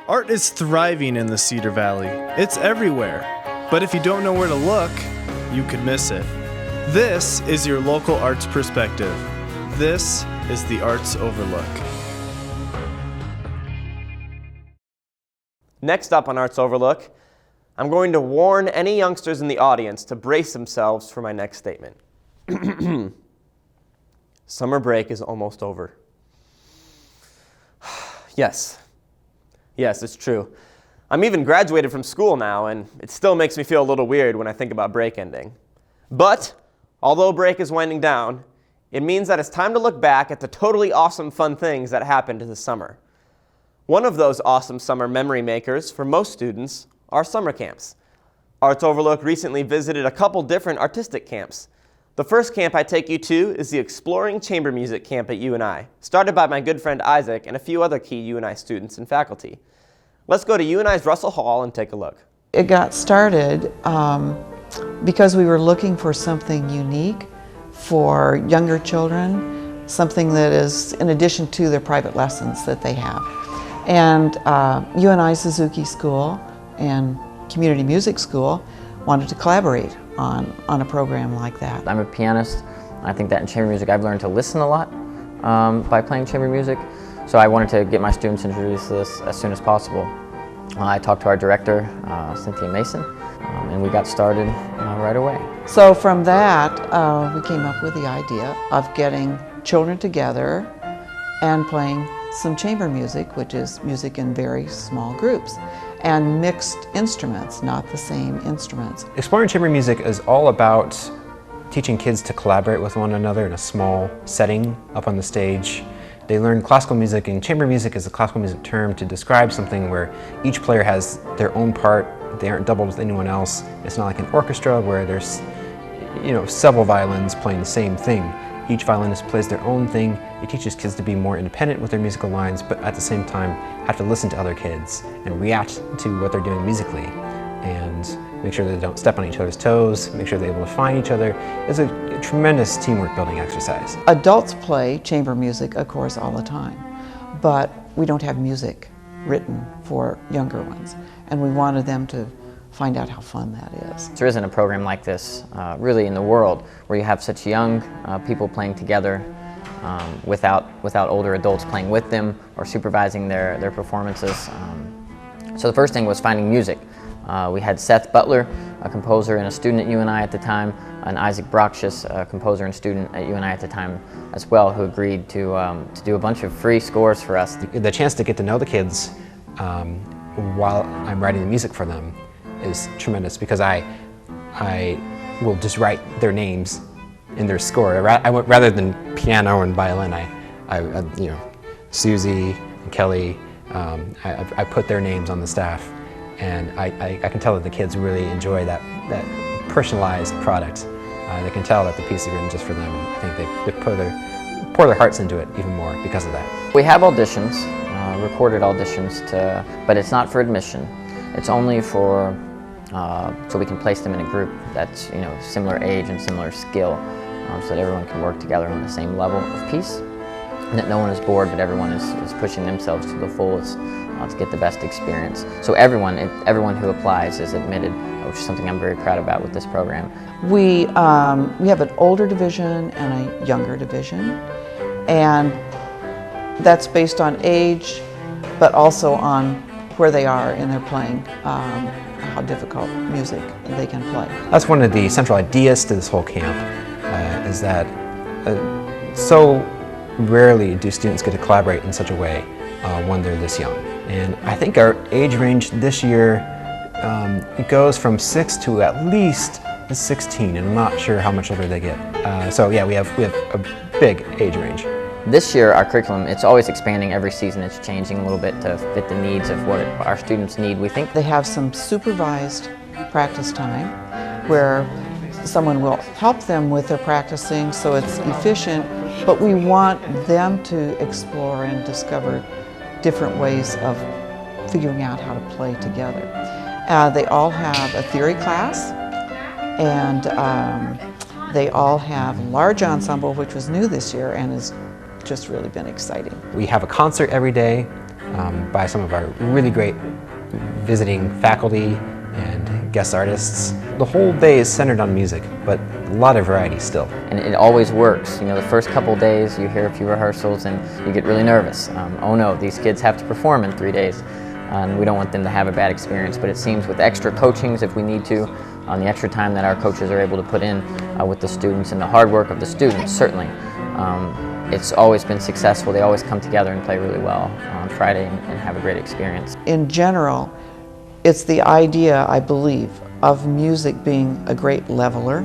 Art is thriving in the Cedar Valley. It's everywhere. But if you don't know where to look, you could miss it. This is your local arts perspective. This is the Arts Overlook. Next up on Arts Overlook, I'm going to warn any youngsters in the audience to brace themselves for my next statement. Summer break is almost over. Yes, it's true. I'm even graduated from school now, and it still makes me feel a little weird when I think about break ending. But, although break is winding down, it means that it's time to look back at the totally awesome fun things that happened this summer. One of those awesome summer memory makers for most students are summer camps. Arts Overlook recently visited a couple different artistic camps. The first camp I take you to is the Exploring Chamber Music Camp at UNI, started by my good friend Isaac and a few other key UNI students and faculty. Let's go to UNI's Russell Hall and take a look. It got started because we were looking for something unique for younger children, something that is in addition to their private lessons that they have. And UNI Suzuki School and Community Music School wanted to collaborate on a program like that. I'm a pianist. I think that in chamber music I've learned to listen a lot by playing chamber music. So I wanted to get my students introduced to this as soon as possible. I talked to our director, Cynthia Mason, and we got started right away. So from that, we came up with the idea of getting children together and playing some chamber music, which is music in very small groups, and mixed instruments, not the same instruments. Exploring chamber music is all about teaching kids to collaborate with one another in a small setting up on the stage. They learn classical music, and chamber music is a classical music term to describe something where each player has their own part. They aren't doubled with anyone else. It's not like an orchestra where there's, several violins playing the same thing. Each violinist plays their own thing. It teaches kids to be more independent with their musical lines, but at the same time have to listen to other kids and react to what they're doing musically, and make sure they don't step on each other's toes, make sure they're able to find each other. It's a tremendous teamwork building exercise. Adults play chamber music, of course, all the time, but we don't have music written for younger ones, and we wanted them to find out how fun that is. There isn't a program like this really in the world where you have such young people playing together without older adults playing with them or supervising their performances. So the first thing was finding music. We had Seth Butler, a composer and a student at UNI at the time, and Isaac Broxius, a composer and student at UNI at the time as well, who agreed to do a bunch of free scores for us. The chance to get to know the kids while I'm writing the music for them is tremendous, because I will just write their names in their score. Rather than piano and violin, Susie and Kelly, I put their names on the staff, and I can tell that the kids really enjoy that personalized product. They can tell that the piece is written just for them, and I think they pour their hearts into it even more because of that. We have auditions, recorded auditions, but it's not for admission. It's only for so we can place them in a group that's similar age and similar skill, so that everyone can work together on the same level of piece, and that no one is bored, but everyone is pushing themselves to the fullest to get the best experience. So everyone who applies is admitted, which is something I'm very proud about with this program. We have an older division and a younger division, and that's based on age, but also on where they are in their playing, how difficult music they can play. That's one of the central ideas to this whole camp, is that so rarely do students get to collaborate in such a way when they're this young. And I think our age range this year, it goes from 6 to at least 16, and I'm not sure how much older they get. So yeah, we have a big age range. This year, our curriculum, it's always expanding every season. It's changing a little bit to fit the needs of what our students need. We think they have some supervised practice time where someone will help them with their practicing so it's efficient, but we want them to explore and discover different ways of figuring out how to play together. They all have a theory class, and they all have large ensemble, which was new this year and has just really been exciting. We have a concert every day. by some of our really great visiting faculty and guest artists. The whole day is centered on music, but a lot of variety still. And it always works. You know, the first couple days you hear a few rehearsals and you get really nervous. Oh no, these kids have to perform in 3 days. And we don't want them to have a bad experience, but it seems with extra coachings, if we need to, on the extra time that our coaches are able to put in with the students and the hard work of the students, certainly, it's always been successful. They always come together and play really well on Friday and have a great experience. In general, it's the idea, I believe, of music being a great leveler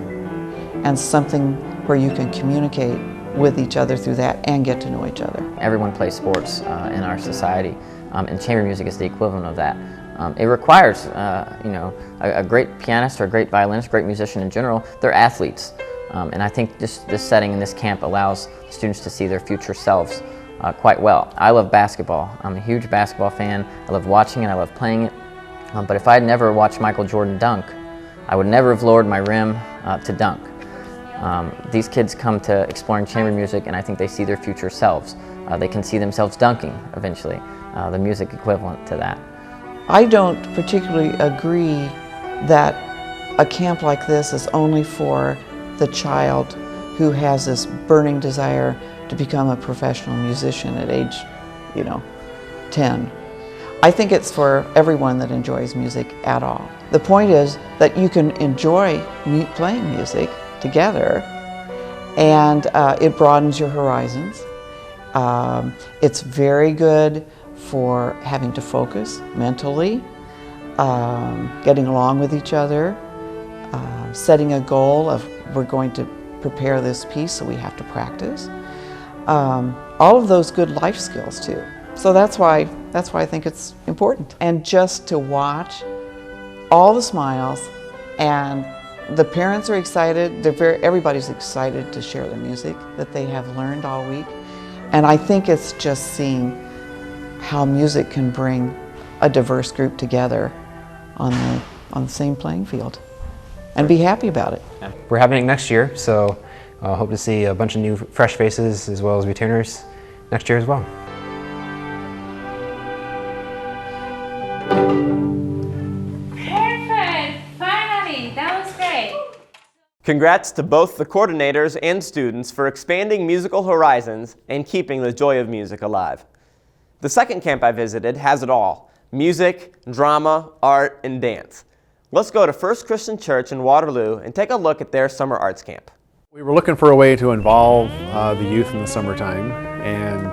and something where you can communicate with each other through that and get to know each other. Everyone plays sports in our society, and chamber music is the equivalent of that. It requires, you know, a great pianist or a great violinist, great musician in general. They're athletes, and I think this setting in this camp allows students to see their future selves quite well. I love basketball. I'm a huge basketball fan. I love watching it. I love playing it. But if I had never watched Michael Jordan dunk, I would never have lowered my rim to dunk. These kids come to exploring chamber music, and I think they see their future selves. They can see themselves dunking eventually, the music equivalent to that. I don't particularly agree that a camp like this is only for the child who has this burning desire to become a professional musician at age, 10. I think it's for everyone that enjoys music at all. The point is that you can enjoy playing music together, and it broadens your horizons. It's very good for having to focus mentally, getting along with each other, setting a goal of we're going to prepare this piece, so we have to practice. All of those good life skills too. So that's why I think it's important. And just to watch all the smiles, and the parents are excited. Everybody's excited to share the music that they have learned all week. And I think it's just seeing how music can bring a diverse group together on the same playing field and be happy about it. We're having it next year, so hope to see a bunch of new fresh faces as well as returners next year as well. Perfect! Finally! That was great! Congrats to both the coordinators and students for expanding musical horizons and keeping the joy of music alive. The second camp I visited has it all: music, drama, art, and dance. Let's go to First Christian Church in Waterloo and take a look at their summer arts camp. We were looking for a way to involve the youth in the summertime, and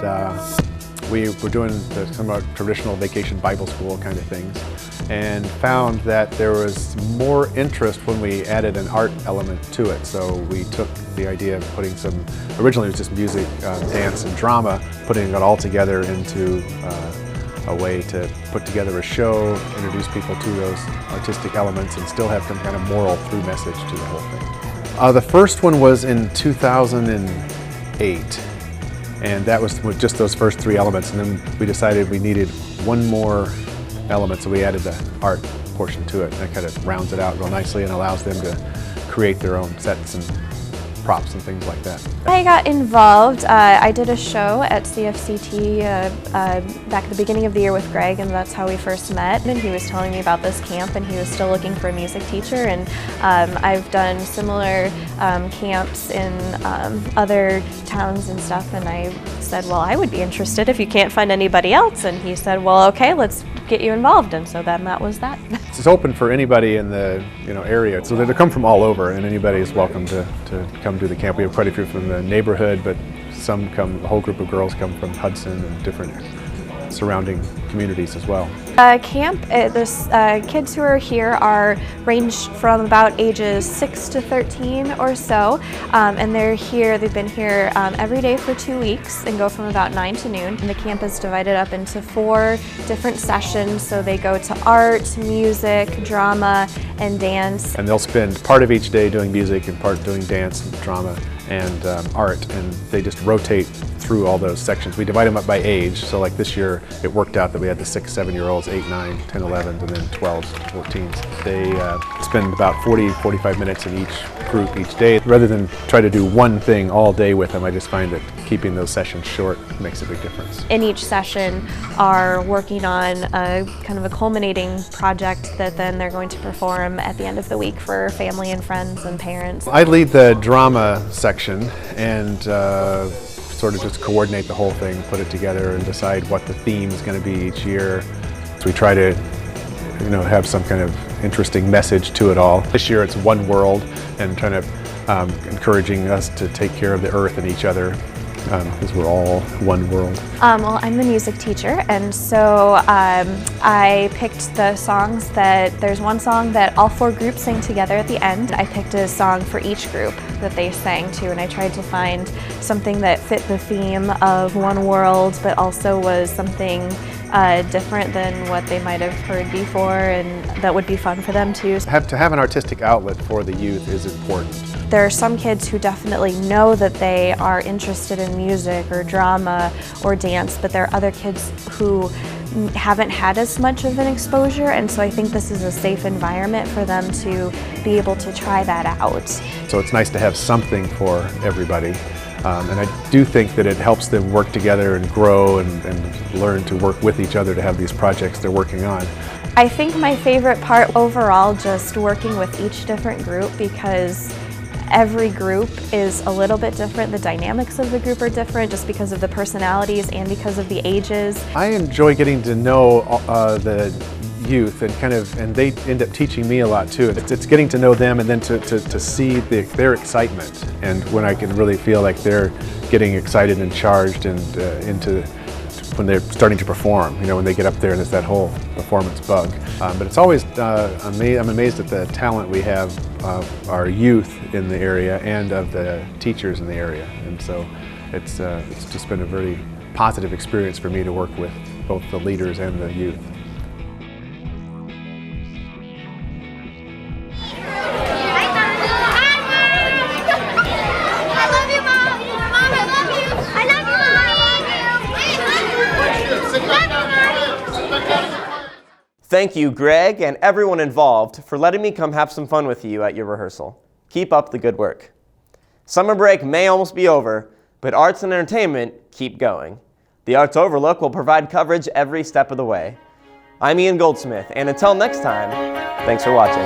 we were doing some of our traditional vacation Bible school kind of things, and found that there was more interest when we added an art element to it. So we took the idea of putting originally it was just music, dance, and drama, putting it all together into a way to put together a show, introduce people to those artistic elements, and still have some kind of moral through message to the whole thing. The first one was in 2008, and that was with just those first three elements, and then we decided we needed one more element, so we added the art portion to it. That kind of rounds it out real nicely and allows them to create their own sets and props and things like that. I got involved. I did a show at CFCT back at the beginning of the year with Greg, and that's how we first met. And he was telling me about this camp, and he was still looking for a music teacher. And I've done similar camps in other towns and stuff, and I said, well, I would be interested if you can't find anybody else. And he said, well, okay, let's get you involved. And so then that was that. It's open for anybody in the area, so they come from all over, and anybody is welcome to come to the camp. We have quite a few from the neighborhood, but a whole group of girls come from Hudson and different surrounding communities as well. Camp, kids who are here range from about ages 6 to 13 or so, and they've been here every day for 2 weeks and go from about 9 to noon. And the camp is divided up into 4 different sessions, so they go to art, music, drama, and dance. And they'll spend part of each day doing music and part doing dance and drama, and art, and they just rotate through all those sections. We divide them up by age, so like this year it worked out that we had the 6, 7-year-olds, 8, 9, 10, 11s, and then 12s, 14s. They spend about 40, 45 minutes in each group each day. Rather than try to do one thing all day with them, I just find that keeping those sessions short makes a big difference. In each session are working on a kind of a culminating project that then they're going to perform at the end of the week for family and friends and parents. I lead the drama section and sort of just coordinate the whole thing, put it together and decide what the theme is going to be each year. So we try to have some kind of interesting message to it all. This year it's one world, and trying to encouraging us to take care of the earth and each other, because we're all one world. Well, I'm the music teacher, and so I picked the songs there's one song that all 4 groups sing together at the end. I picked a song for each group that they sang to, and I tried to find something that fit the theme of one world, but also was something different than what they might have heard before, and that would be fun for them too. To have an artistic outlet for the youth is important. There are some kids who definitely know that they are interested in music or drama or dance, but there are other kids who haven't had as much of an exposure, and so I think this is a safe environment for them to be able to try that out. So it's nice to have something for everybody. And I do think that it helps them work together and grow and learn to work with each other to have these projects they're working on. I think my favorite part overall, just working with each different group, because every group is a little bit different. The dynamics of the group are different just because of the personalities and because of the ages. I enjoy getting to know the youth and they end up teaching me a lot too. It's getting to know them and then to see their excitement, and when I can really feel like they're getting excited and charged and into when they're starting to perform, when they get up there and it's that whole performance bug. But it's always, I'm amazed at the talent we have of our youth in the area and of the teachers in the area. And so it's just been a very positive experience for me to work with both the leaders and the youth. Thank you, Greg, and everyone involved for letting me come have some fun with you at your rehearsal. Keep up the good work. Summer break may almost be over, but arts and entertainment keep going. The Arts Overlook will provide coverage every step of the way. I'm Goldsmith, and until next time, thanks for watching.